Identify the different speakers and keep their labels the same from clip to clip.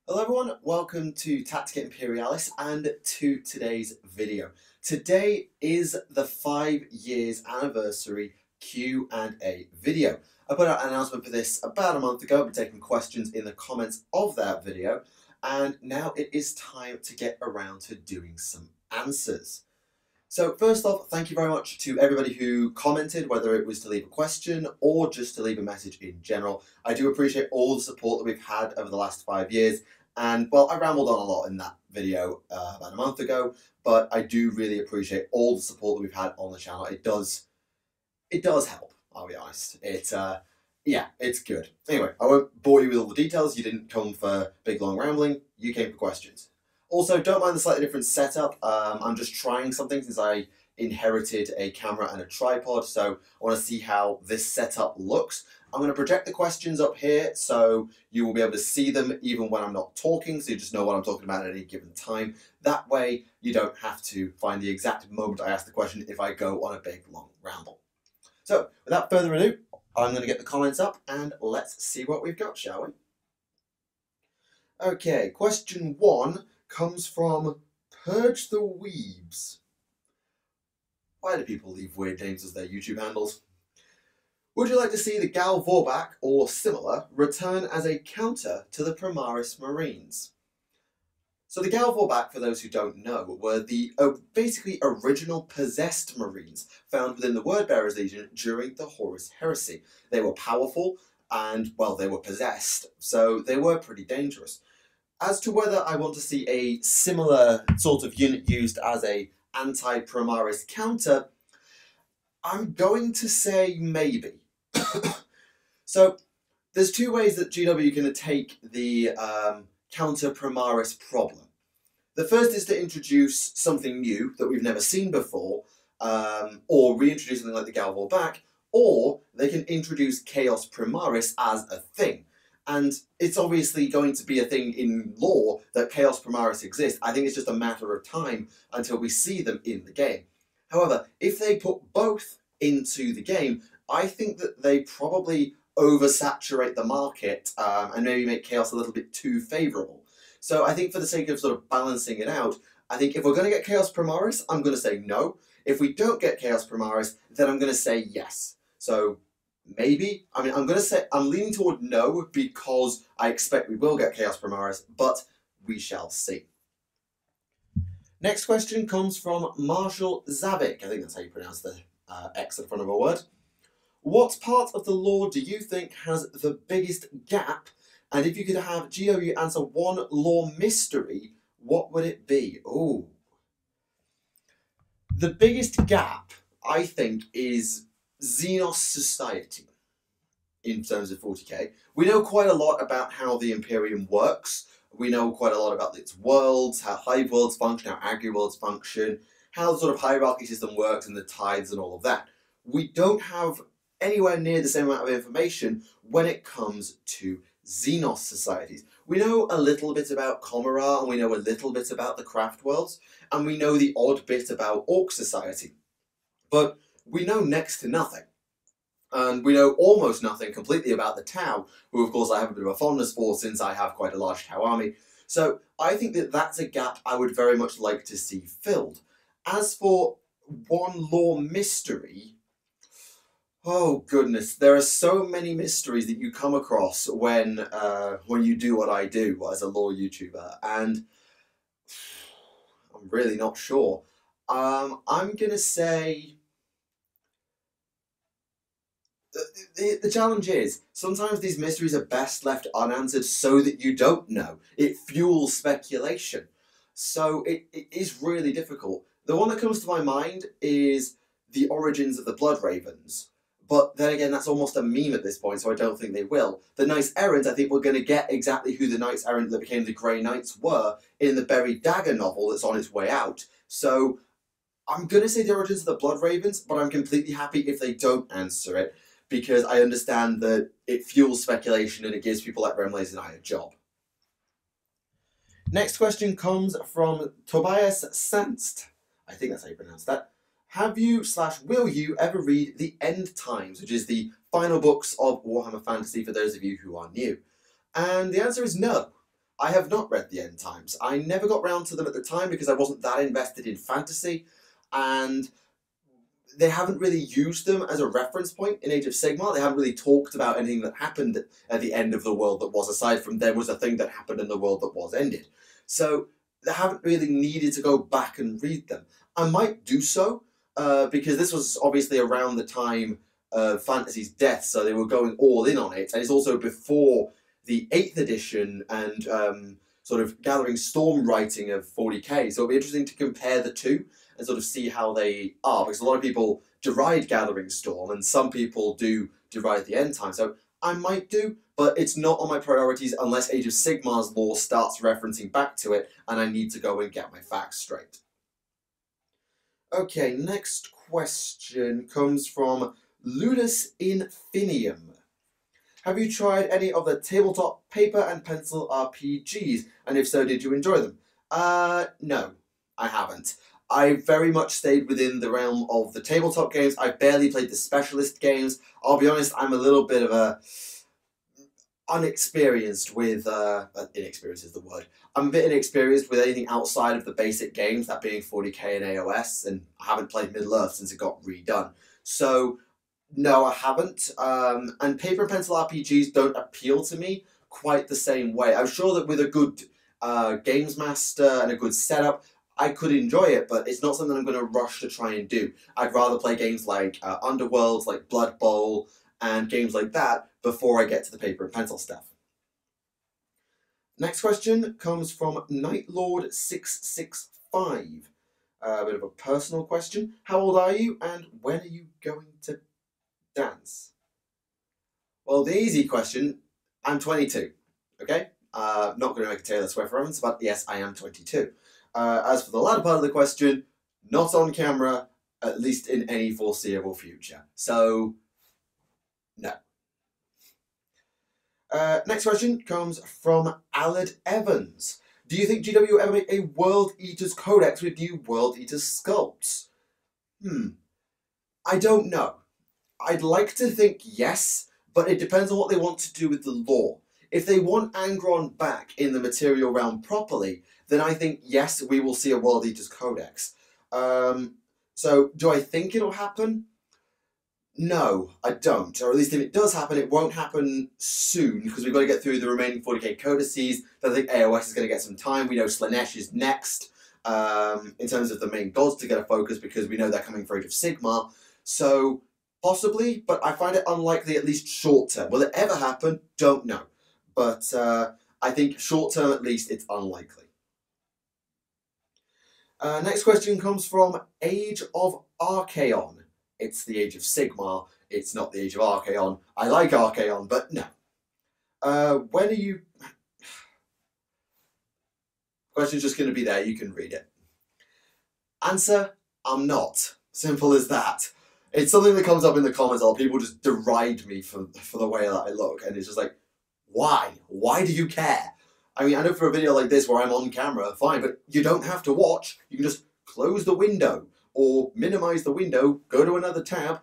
Speaker 1: Hello everyone, welcome to Tactica Imperialis and to today's video. Today is the 5 years anniversary Q&A video. I put out an announcement for this about a month ago. I've been taking questions in the comments of that video, and now it is time to get around to doing some answers. So first off, thank you very much to everybody who commented, whether it was to leave a question or just to leave a message in general. I do appreciate all the support that we've had over the last 5 years. And, well, I rambled on a lot in that video about a month ago, but I do really appreciate all the support that we've had on the channel. It does help, I'll be honest. Yeah, it's good. Anyway, I won't bore you with all the details. You didn't come for big, long rambling. You came for questions. Also, don't mind the slightly different setup. I'm just trying something since I inherited a camera and a tripod, so I want to see how this setup looks. I'm going to project the questions up here so you will be able to see them even when I'm not talking, so you just know what I'm talking about at any given time. That way you don't have to find the exact moment I ask the question if I go on a big long ramble. So without further ado, I'm going to get the comments up and let's see what we've got, shall we? Okay, question 1 comes from Purge the Weebs. Why do people leave weird names as their YouTube handles? Would you like to see the Gal Vorbak, or similar, return as a counter to the Primaris Marines? So the Gal Vorbak, for those who don't know, were the basically original possessed Marines found within the Wordbearers Legion during the Horus Heresy. They were powerful and, well, they were possessed, so they were pretty dangerous. As to whether I want to see a similar sort of unit used as a anti-Primaris counter, I'm going to say maybe. So there's 2 ways that GW can take the counter Primaris problem. The first is to introduce something new that we've never seen before, or reintroduce something like the Gal Vorbak, or they can introduce Chaos Primaris as a thing. And it's obviously going to be a thing in lore that Chaos Primaris exists. I think it's just a matter of time until we see them in the game. However, if they put both into the game, I think that they probably oversaturate the market and maybe make Chaos a little bit too favourable. So I think for the sake of sort of balancing it out, I think if we're going to get Chaos Primaris, I'm going to say no. If we don't get Chaos Primaris, then I'm going to say yes. So maybe. I mean, I'm leaning toward no because I expect we will get Chaos Primaris, but we shall see. Next question comes from Marshall Zavik. I think that's how you pronounce the X in front of a word. What part of the lore do you think has the biggest gap? And if you could have GW answer one lore mystery, what would it be? Oh. The biggest gap, I think, is Xenos society in terms of 40k. We know quite a lot about how the Imperium works. We know quite a lot about its worlds, how hive worlds function, how agri worlds function, how the sort of hierarchy system works and the tides and all of that. We don't have anywhere near the same amount of information when it comes to Xenos societies. We know a little bit about Comora, and we know a little bit about the craft worlds, and we know the odd bit about Orc society. But we know next to nothing. And we know almost nothing completely about the Tau, who of course I have a bit of a fondness for since I have quite a large Tau army. So I think that that's a gap I would very much like to see filled. As for one lore mystery, oh goodness, there are so many mysteries that you come across when you do what I do as a lore YouTuber, and I'm really not sure. I'm gonna say the challenge is, sometimes these mysteries are best left unanswered so that you don't know. It fuels speculation. So it is really difficult. The one that comes to my mind is the origins of the Blood Ravens. But then again, that's almost a meme at this point, so I don't think they will. The Knights Errant, I think we're going to get exactly who the Knights Errant that became the Grey Knights were in the Buried Dagger novel that's on its way out. So I'm going to say the origins of the Blood Ravens, but I'm completely happy if they don't answer it, because I understand that it fuels speculation and it gives people like Remlaze and I a job. Next question comes from Tobias Sanst. I think that's how you pronounce that. Have you / will you ever read The End Times, which is the final books of Warhammer Fantasy for those of you who are new? And the answer is no. I have not read the End Times. I never got round to them at the time because I wasn't that invested in fantasy, and they haven't really used them as a reference point in Age of Sigmar. They haven't really talked about anything that happened at the end of the world that was, aside from there was a thing that happened in the world that was ended. So they haven't really needed to go back and read them. I might do so, because this was obviously around the time of Fantasy's death, so they were going all in on it, and it's also before the 8th edition and sort of Gathering Storm writing of 40k, so it'll be interesting to compare the two and sort of see how they are, because a lot of people deride Gathering Storm, and some people do deride the End Time, so I might do, but it's not on my priorities unless Age of Sigmar's lore starts referencing back to it, and I need to go and get my facts straight. Okay, next question comes from Ludus Infinium. Have you tried any of the tabletop paper and pencil RPGs, and if so, did you enjoy them? No, I haven't. I very much stayed within the realm of the tabletop games. I barely played the specialist games. I'll be honest, I'm a little bit of a unexperienced with, inexperienced is the word. I'm a bit inexperienced with anything outside of the basic games, that being 40k and AOS, and I haven't played Middle-earth since it got redone. So, no, I haven't. And paper and pencil RPGs don't appeal to me quite the same way. I'm sure that with a good games master and a good setup, I could enjoy it, but it's not something I'm going to rush to try and do. I'd rather play games like Underworlds, like Blood Bowl, and games like that before I get to the paper and pencil stuff. Next question comes from Nightlord665. A bit of a personal question. How old are you, and when are you going to dance? Well, the easy question, I'm 22, okay? Not going to make a Taylor Swift reference, but yes, I am 22. As for the latter part of the question, not on camera, at least in any foreseeable future. So, no. Next question comes from Alad Evans. Do you think GW will ever make a World Eaters Codex with new World Eaters sculpts? I don't know. I'd like to think yes, but it depends on what they want to do with the lore. If they want Angron back in the material realm properly, then I think yes, we will see a World Eaters Codex. So, do I think it'll happen? No, I don't. Or at least if it does happen, it won't happen soon, because we've got to get through the remaining 40k codices. I think AOS is going to get some time. We know Slanesh is next, in terms of the main gods to get a focus, because we know they're coming for Age of Sigmar. So, possibly, but I find it unlikely, at least short term. Will it ever happen? Don't know. But I think short term, at least, it's unlikely. Next question comes from Age of Archaon. It's the Age of Sigmar. It's not the Age of Archaon. I like Archaon, but no. When are you... Question's just going to be there. You can read it. Answer, I'm not. Simple as that. It's something that comes up in the comments. A lot of people just deride me for the way that I look. And it's just like, why? Why do you care? I mean, I know for a video like this where I'm on camera, fine, but you don't have to watch. You can just close the window or minimize the window, go to another tab.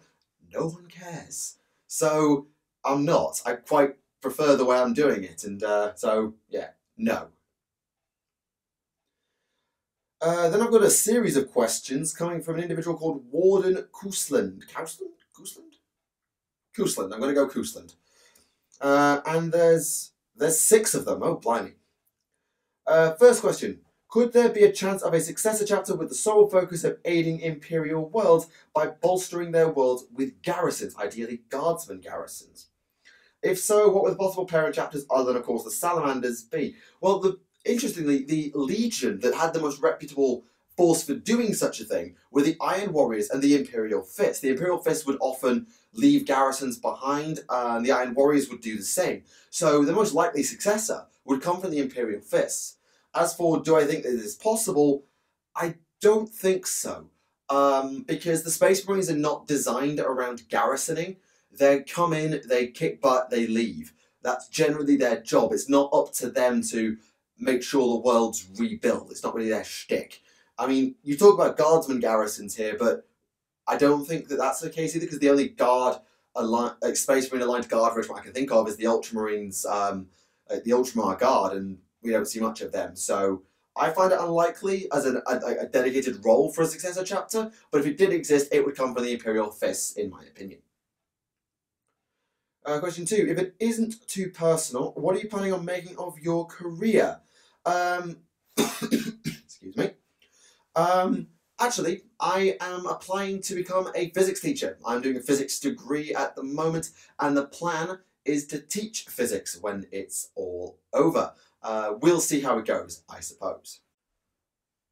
Speaker 1: No one cares. So I'm not. I quite prefer the way I'm doing it. And so, yeah, no. Then I've got a series of questions coming from an individual called Warden Koosland. Koosland. I'm going to go Koosland. And there's 6 of them. Oh, blimey. First question. Could there be a chance of a successor chapter with the sole focus of aiding Imperial worlds by bolstering their worlds with garrisons, ideally guardsmen garrisons? If so, what would the possible parent chapters other than, of course, the Salamanders be? Well, interestingly, the Legion that had the most reputable force for doing such a thing were the Iron Warriors and the Imperial Fists. The Imperial Fists would often leave garrisons behind, and the Iron Warriors would do the same. So the most likely successor would come from the Imperial Fists. As for, do I think that it is possible? I don't think so. Because the Space Marines are not designed around garrisoning. They come in, they kick butt, they leave. That's generally their job. It's not up to them to make sure the world's rebuilt. It's not really their shtick. I mean, you talk about guardsmen garrisons here, but I don't think that that's the case either, because the only Space Marine aligned guard regiment I can think of is the Ultramarines, the Ultramar Guard, and we don't see much of them. So I find it unlikely as a dedicated role for a Successor chapter, but if it did exist, it would come from the Imperial Fists, in my opinion. Question 2. If it isn't too personal, what are you planning on making of your career? Excuse me. Actually, I am applying to become a physics teacher. I'm doing a physics degree at the moment, and the plan is to teach physics when it's all over. We'll see how it goes, I suppose.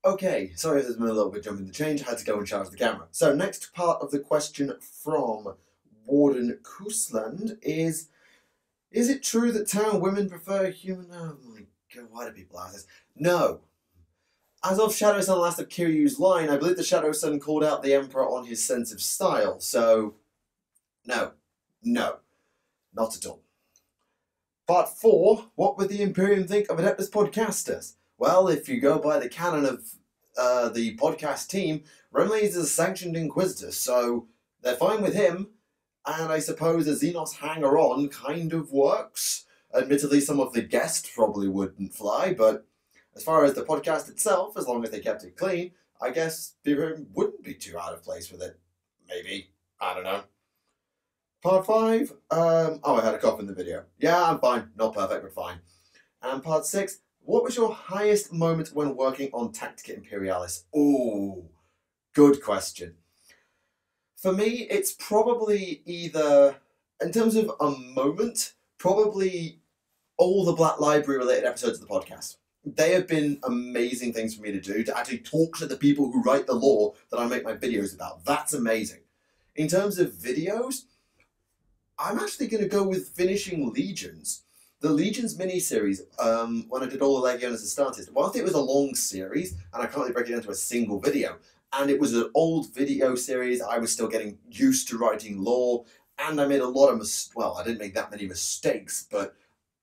Speaker 1: Okay, sorry if there's been a little bit jumping the change. I had to go and charge the camera. So next part of the question from Warden Kusland is it true that town women prefer human... Oh my god, why do people ask this? No. As of Shadow Sun, last of Kiryu's line, I believe the Shadow Sun called out the Emperor on his sense of style, so... No. Not at all. Part 4, what would the Imperium think of Adeptus Podcasters? Well, if you go by the canon of the podcast team, Remley is a sanctioned Inquisitor, so they're fine with him. And I suppose a Xenos hanger-on kind of works. Admittedly, some of the guests probably wouldn't fly, but as far as the podcast itself, as long as they kept it clean, I guess people wouldn't be too out of place with it. Maybe. I don't know. Part 5. Oh, I had a cough in the video. Yeah, I'm fine. Not perfect, but fine. And part 6. What was your highest moment when working on Tactica Imperialis? Ooh, good question. For me, it's probably either, in terms of a moment, probably all the Black Library related episodes of the podcast. They have been amazing things for me to do, to actually talk to the people who write the lore that I make my videos about. That's amazing. In terms of videos, I'm actually going to go with finishing Legions. The Legions miniseries, when I did all the Legiones Astartes, whilst it was a long series, and I can't really break it down to a single video, and it was an old video series, I was still getting used to writing lore, and I made a lot of well, I didn't make that many mistakes, but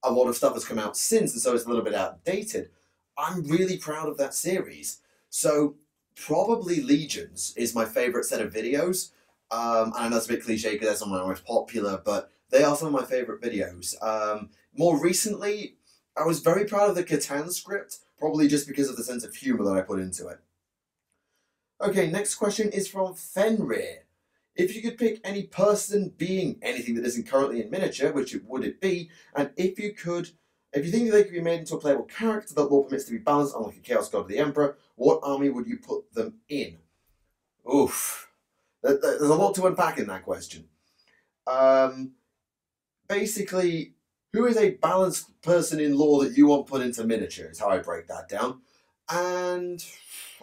Speaker 1: a lot of stuff has come out since, and so it's a little bit outdated. I'm really proud of that series. So probably Legions is my favourite set of videos. And I know it's a bit cliche because they're some of my most popular, but they are some of my favourite videos. More recently, I was very proud of the Catan script, probably just because of the sense of humour that I put into it. Okay, next question is from Fenrir. If you could pick any person, being, anything that isn't currently in miniature, which would it be? And if you think they could be made into a playable character that lore permits to be balanced, unlike a Chaos God of the Emperor, what army would you put them in? Oof. There's a lot to unpack in that question. Basically, who is a balanced person in lore that you want put into miniature is how I break that down. And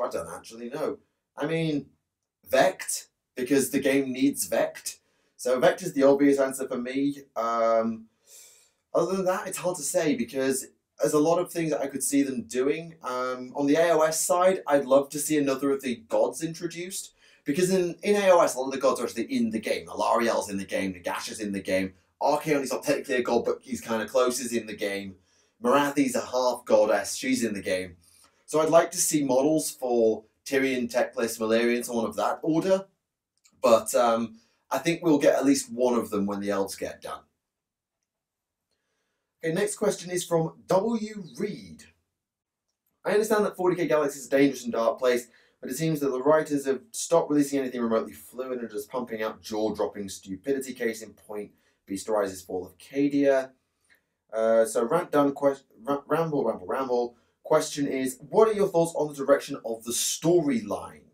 Speaker 1: I don't actually know. I mean, Vect, because the game needs Vect. So Vect is the obvious answer for me. Other than that, it's hard to say because there's a lot of things that I could see them doing. On the AOS side, I'd love to see another of the gods introduced. Because in AOS, a lot of the gods are actually in the game. Alariel's in the game, Nagash's in the game. Archaon is not technically a god, but he's kind of close, is in the game. Marathi's a half goddess, she's in the game. So I'd like to see models for Tyrion, Teclis, Valyrian, someone of that order. But I think we'll get at least one of them when the elves get done. Okay, next question is from W. Reed. I understand that 40k Galaxy is a dangerous and dark place, but it seems that the writers have stopped releasing anything remotely fluid and are just pumping out jaw-dropping stupidity. Case in point, Beast Arises' Fall of Cadia. So rant done, ramble. Question is, what are your thoughts on the direction of the storyline?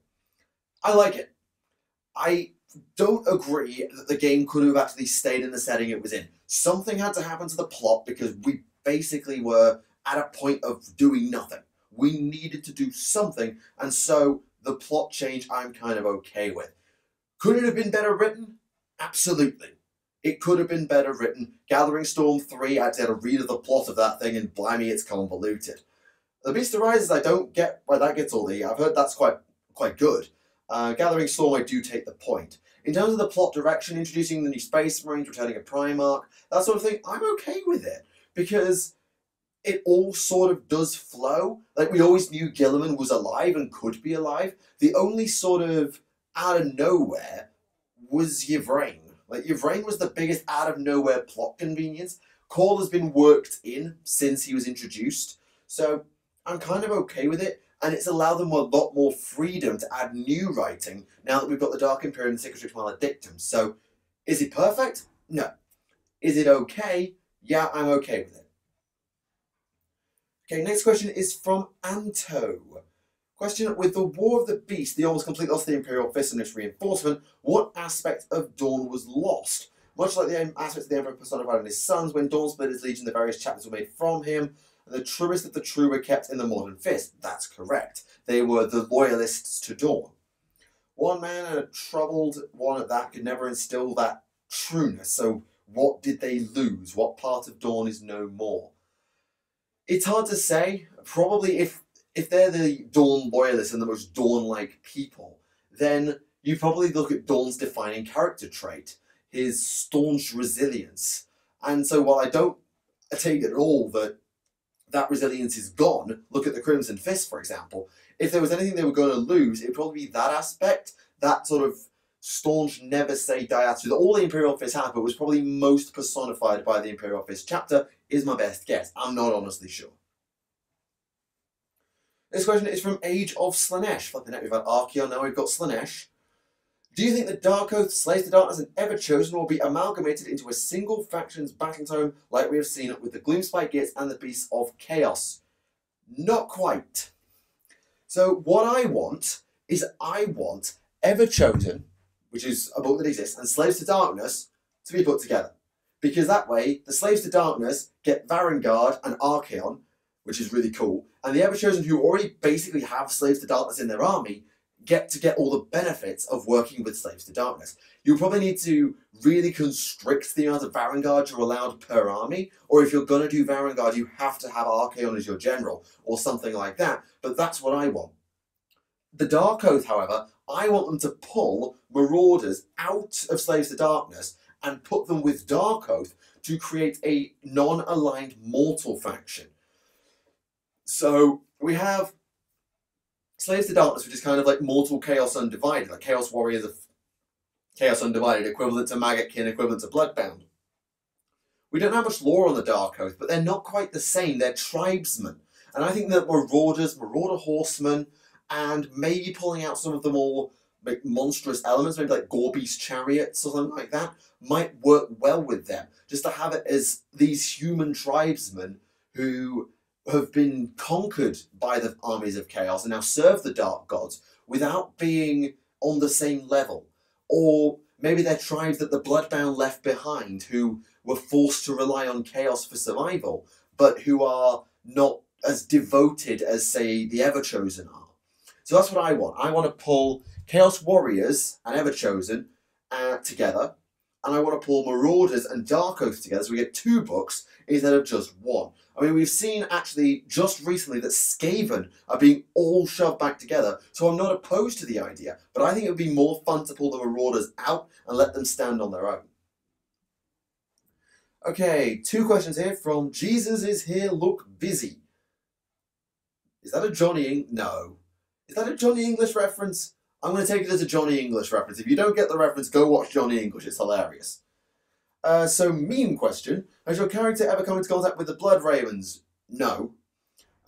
Speaker 1: I like it. I don't agree that the game could have actually stayed in the setting it was in. Something had to happen to the plot because we basically were at a point of doing nothing. We needed to do something, and so the plot change I'm kind of okay with. Could it have been better written? Absolutely. It could have been better written. Gathering Storm 3, I had to read of the plot of that thing, and blimey, it's convoluted. The Beast Arises, I don't get why that gets all the... I've heard that's quite good. Gathering Storm, I do take the point. In terms of the plot direction, introducing the new Space Marines, returning a Primarch, that sort of thing, I'm okay with it. Because it all sort of does flow. Like, we always knew Gilliman was alive and could be alive. The only sort of out of nowhere was Yvraine. Like, Yvraine was the biggest out of nowhere plot convenience. Call has been worked in since he was introduced. So I'm kind of okay with it, and it's allowed them a lot more freedom to add new writing now that we've got the Dark Imperium and the Cicatrix Maledictum. So is it perfect? No. Is it okay? Yeah, I'm okay with it. Okay, next question is from Anto. Question: with the War of the Beast, the almost complete loss of the Imperial Fists and its reinforcement, what aspect of Dawn was lost? Much like the aspects of the Emperor personified in his sons, when Dawn split his legion, the various chapters were made from him, and the truest of the true were kept in the modern Fist. That's correct. They were the loyalists to Dawn. One man and a troubled one at that could never instill that trueness. So what did they lose? What part of Dawn is no more? It's hard to say. Probably if they're the Dawn loyalists and the most Dawn-like people, then you probably look at Dawn's defining character trait, his staunch resilience. And so while I don't take it at all that resilience is gone, look at the Crimson Fist, for example, if there was anything they were going to lose, it would probably be that aspect, that sort of staunch, never say die attitude that all the Imperial Fists have, but was probably most personified by the Imperial Fist chapter, is my best guess. I'm not honestly sure. This question is from Age of Slanesh. Flipping out, we've had Archaeon, now we've got Slanesh. Do you think the Dark Oath, Slaves to Darkness, and Everchosen will be amalgamated into a single faction's battle tome like we have seen with the Gloomspite Gates and the Beasts of Chaos? Not quite. So what I want is Everchosen, which is a book that exists, and Slaves to Darkness to be put together. Because that way, the Slaves to Darkness get Varangard and Archaeon, which is really cool, and the Everchosen, who already basically have Slaves to Darkness in their army, get all the benefits of working with Slaves to Darkness. You'll probably need to really constrict the amount of Varangard you're allowed per army, or if you're going to do Varangard, you have to have Archaeon as your general, or something like that, but that's what I want. The Dark Oath, however, I want them to pull Marauders out of Slaves to Darkness and put them with Dark Oath to create a non-aligned mortal faction. So we have Slaves to Darkness, which is kind of like Mortal Chaos Undivided, like Chaos Warriors of Chaos Undivided, equivalent to Maggotkin, equivalent to Bloodbound. We don't have much lore on the Dark Oath, but they're not quite the same. They're tribesmen. And I think that Marauders, Marauder Horsemen, and maybe pulling out some of the more like monstrous elements, maybe like Gorbeast Chariots or something like that, might work well with them. Just to have it as these human tribesmen who have been conquered by the armies of chaos and now serve the dark gods without being on the same level. Or maybe they're tribes that the Bloodbound left behind who were forced to rely on chaos for survival, but who are not as devoted as, say, the Everchosen are. So that's what I want. I want to pull Chaos Warriors and Everchosen together, and I want to pull Marauders and Dark Oath together so we get 2 books instead of just 1. I mean, we've seen actually just recently that Skaven are being all shoved back together, so I'm not opposed to the idea, but I think it would be more fun to pull the Marauders out and let them stand on their own. Okay, 2 questions here from Jesus is here, look busy. Is that a Johnny No. Is that a Johnny English reference? I'm going to take it as a Johnny English reference. If you don't get the reference, go watch Johnny English. It's hilarious. So, meme question. Has your character ever come into contact with the Blood Ravens? No.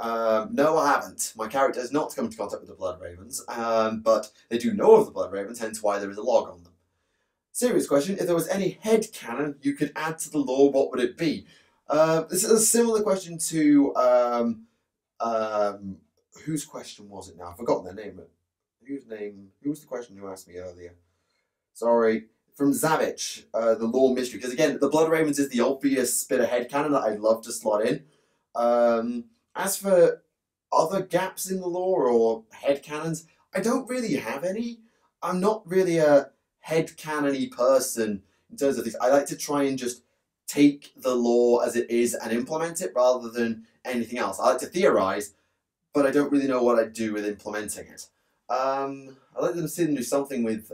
Speaker 1: No, I haven't. My character has not come into contact with the Blood Ravens, but they do know of the Blood Ravens, hence why there is a log on them. Serious question. If there was any headcanon you could add to the lore, what would it be? This is a similar question to... whose question was it now? I've forgotten their name. Who was the question who asked me earlier? Sorry. From Zavich, the lore mystery. Because again, the Blood Ravens is the obvious bit of headcanon that I'd love to slot in. As for other gaps in the lore or headcanons, I don't really have any. I'm not really a headcanon-y person in terms of things. I like to try and just take the lore as it is and implement it rather than anything else. I like to theorize, but I don't really know what I'd do with implementing it. I like them to do something with...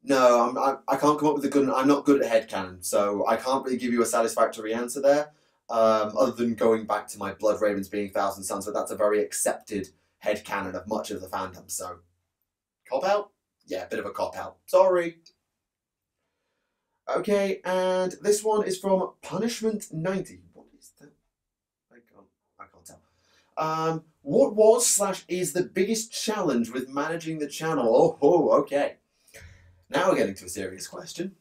Speaker 1: No, I can't come up with a good... I'm not good at headcanon, so I can't really give you a satisfactory answer there, other than going back to my Blood Ravens being Thousand Suns, but that's a very accepted headcanon of much of the fandom, so... Cop-out? Yeah, bit of a cop-out. Sorry. Okay, and this one is from Punishment 90. What is that? I I can't tell. What was / is the biggest challenge with managing the channel? Oh, okay. Now we're getting to a serious question.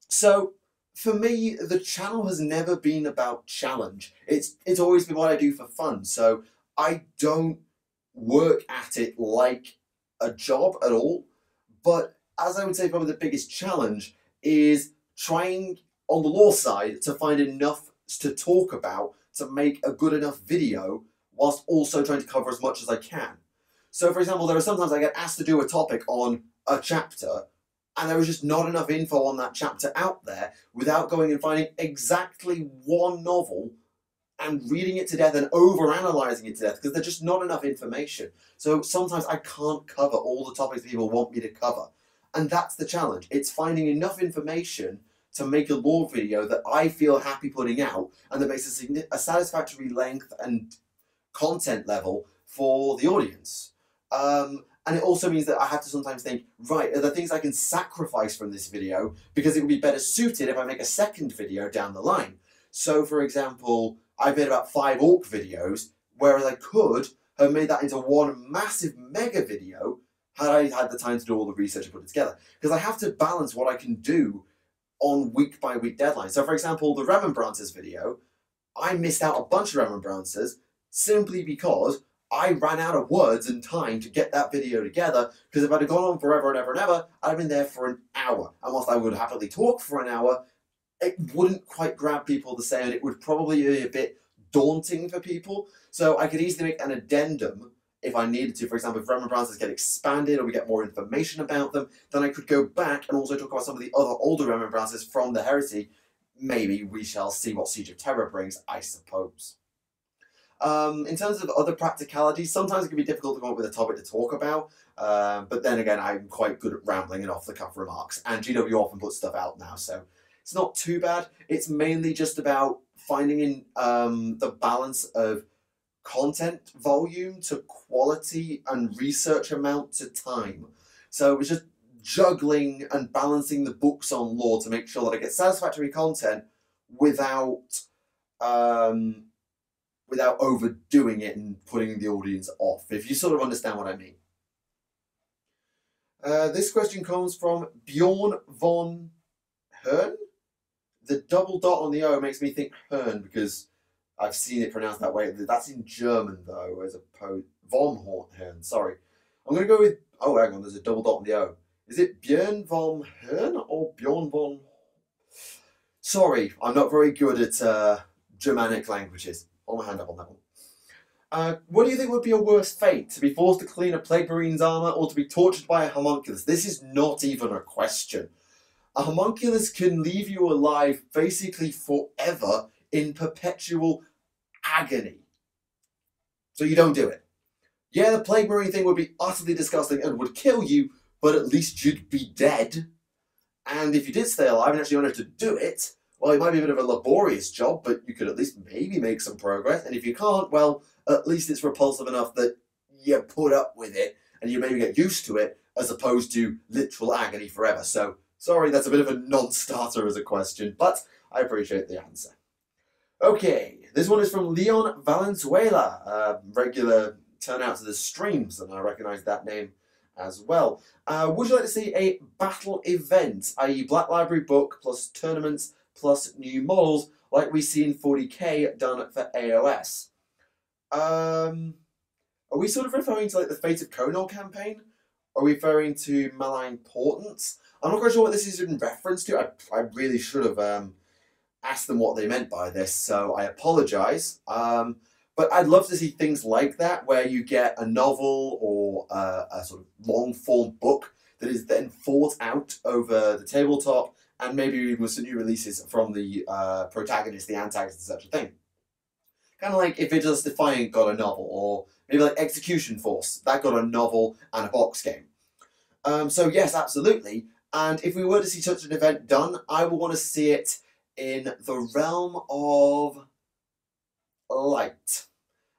Speaker 1: So, for me, the channel has never been about challenge. It's always been what I do for fun. So I don't work at it like a job at all. But as I would say, probably the biggest challenge is trying on the lore side to find enough to talk about to make a good enough video whilst also trying to cover as much as I can. So for example, there are sometimes I get asked to do a topic on a chapter and there was just not enough info on that chapter out there without going and finding exactly one novel and reading it to death and over-analysing it to death because there's just not enough information. So sometimes I can't cover all the topics people want me to cover. And that's the challenge. It's finding enough information to make a lore video that I feel happy putting out and that makes a satisfactory length and content level for the audience. And it also means that I have to sometimes think, right, are there things I can sacrifice from this video because it would be better suited if I make a second video down the line. So for example, I've made about 5 orc videos, whereas I could have made that into one massive mega video had I had the time to do all the research and put it together. Because I have to balance what I can do on week-by-week deadlines. So for example, the Remembrances video, I missed out a bunch of Remembrances simply because I ran out of words and time to get that video together, because if I'd have gone on forever and ever and ever, I'd have been there for an hour. And whilst I would happily talk for an hour, it wouldn't quite grab people the same, and it would probably be a bit daunting for people. So I could easily make an addendum if I needed to. For example, if Remembrances get expanded or we get more information about them, then I could go back and also talk about some of the other older Remembrances from the Heresy. Maybe we shall see what Siege of Terror brings, I suppose. In terms of other practicalities, sometimes it can be difficult to come up with a topic to talk about, but then again, I'm quite good at rambling and off-the-cuff remarks, and GW often puts stuff out now, so it's not too bad. It's mainly just about finding in the balance of content volume to quality and research amount to time. So it's just juggling and balancing the books on lore to make sure that I get satisfactory content without overdoing it and putting the audience off, if you sort of understand what I mean. This question comes from Bjorn von Hern. The double dot on the O makes me think Hern because I've seen it pronounced that way. That's in German though, as opposed von Hern. Sorry, I'm gonna go with. Oh, hang on. There's a double dot on the O. Is it Björn von Hern or Bjorn von? Sorry, I'm not very good at Germanic languages. Hold my hand up on that one. What do you think would be a worse fate? To be forced to clean a Plague Marine's armour or to be tortured by a homunculus? This is not even a question. A homunculus can leave you alive basically forever in perpetual agony. So you don't do it. Yeah, the Plague Marine thing would be utterly disgusting and would kill you, but at least you'd be dead. And if you did stay alive and actually managed to do it, well, it might be a bit of a laborious job, but you could at least maybe make some progress. And if you can't, well, at least it's repulsive enough that you put up with it and you maybe get used to it as opposed to literal agony forever. So, sorry, that's a bit of a non-starter as a question, but I appreciate the answer. Okay, this one is from Leon Valenzuela, a regular turnout to the streams, and I recognise that name as well. Would you like to see a battle event, i.e. Black Library book plus tournaments plus new models, like we see in 40k done for AOS? Are we sort of referring to like the Fate of Conor campaign? Are we referring to Malign Portents? I'm not quite sure what this is in reference to. I really should have asked them what they meant by this, so I apologise. But I'd love to see things like that, where you get a novel or a sort of long-form book that is then fought out over the tabletop, and maybe even with some new releases from the protagonist, the antagonist, and such a thing. Kind of like if It Does Defiant got a novel, or maybe like Execution Force, that got a novel and a box game. So yes, absolutely. And if we were to see such an event done, I would want to see it in the realm of light.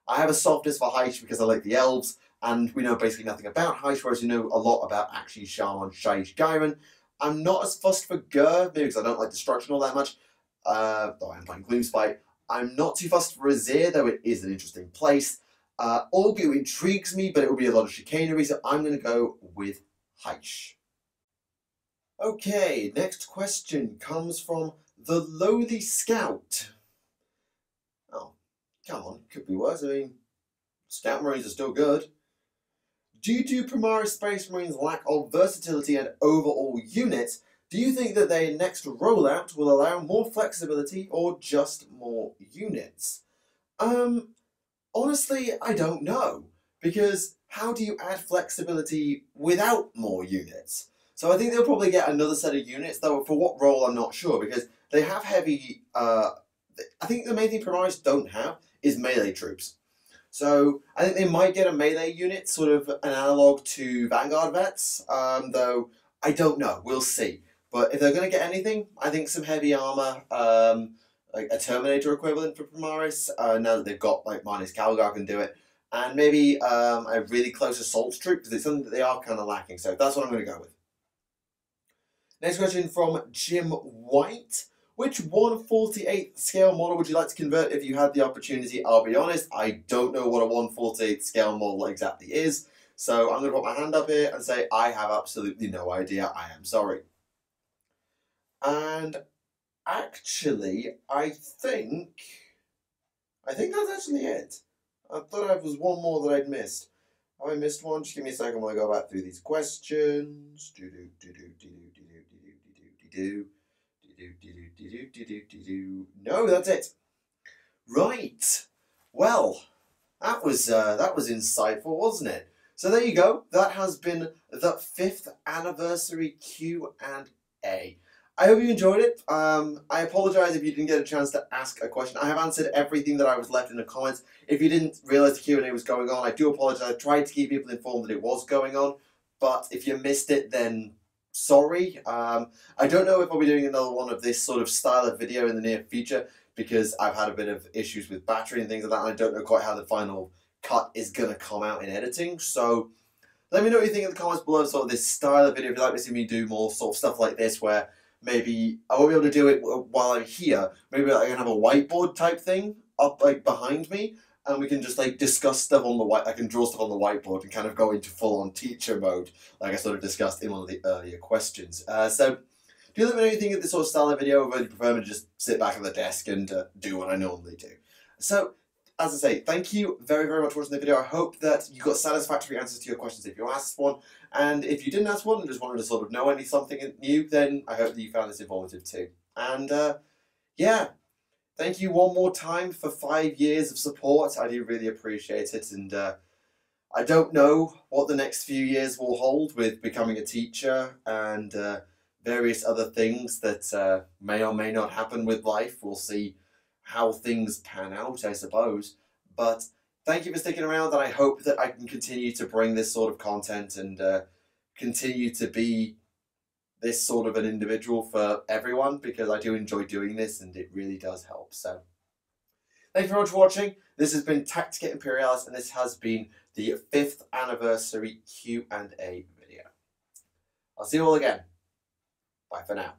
Speaker 1: I have a softness for Heish because I like the elves, and we know basically nothing about Heish, whereas we know a lot about actually Shaman, Shaish, Gairen. I'm not as fussed for Gur, maybe because I don't like destruction all that much, though I am playing Gloomspite. I'm not too fussed for Azir, though it is an interesting place. Orgu intrigues me, but it will be a lot of chicanery, so I'm going to go with Heish. Okay, next question comes from the Lowly Scout. Oh, come on, could be worse. I mean, Scout Marines are still good. Due to Primaris Space Marines' lack of versatility and overall units, do you think that their next rollout will allow more flexibility or just more units? Honestly, I don't know. Because how do you add flexibility without more units? So I think they'll probably get another set of units, though for what role I'm not sure, because they have heavy... I think the main thing Primaris don't have is melee troops. So I think they might get a melee unit, sort of an analogue to Vanguard vets, though I don't know. We'll see. But if they're going to get anything, I think some heavy armor, like a Terminator equivalent for Primaris, now that they've got like Marnis Calgar can do it, and maybe a really close assault troop, because it's something that they are kind of lacking. So that's what I'm going to go with. Next question from Jim White. Which 1/48th scale model would you like to convert if you had the opportunity? I'll be honest, I don't know what a 1/48th scale model exactly is, so I'm going to put my hand up here and say I have absolutely no idea. I am sorry. And actually, I think that's actually it. I thought there was one more that I'd missed. Have I missed one? Just give me a second while I go back through these questions. No, that's it. Right. Well, that was insightful, wasn't it? So there you go. That has been the 5th anniversary Q&A. I hope you enjoyed it. I apologise if you didn't get a chance to ask a question. I have answered everything that I was left in the comments. If you didn't realise the Q&A was going on, I do apologise. I tried to keep people informed that it was going on, but if you missed it, then sorry. I don't know if I'll be doing another one of this sort of style of video in the near future, because I've had a bit of issues with battery and things like that, and I don't know quite how the final cut is going to come out in editing. So let me know what you think in the comments below, sort of this style of video, if you'd like to see me do more sort of stuff like this, where maybe I won't be able to do it while I'm here. Maybe I can have a whiteboard type thing up like behind me, and we can just like discuss stuff on the white. I can draw stuff on the whiteboard and kind of go into full-on teacher mode, like I sort of discussed in one of the earlier questions. So do let me know what you think of this sort of style of video, or whether you prefer me to just sit back at the desk and do what I normally do. So, as I say, thank you very, very much for watching the video. I hope that you got satisfactory answers to your questions if you asked one. And if you didn't ask one and just wanted to sort of know something new, then I hope that you found this informative too. And yeah, thank you one more time for 5 years of support. I do really appreciate it. And I don't know what the next few years will hold with becoming a teacher and various other things that may or may not happen with life. We'll see how things pan out, I suppose. But thank you for sticking around, and I hope that I can continue to bring this sort of content and continue to be this sort of an individual for everyone, because I do enjoy doing this and it really does help. So thank you very much for watching. This has been Tactica Imperialis, and this has been the 5th anniversary Q&A video. I'll see you all again. Bye for now.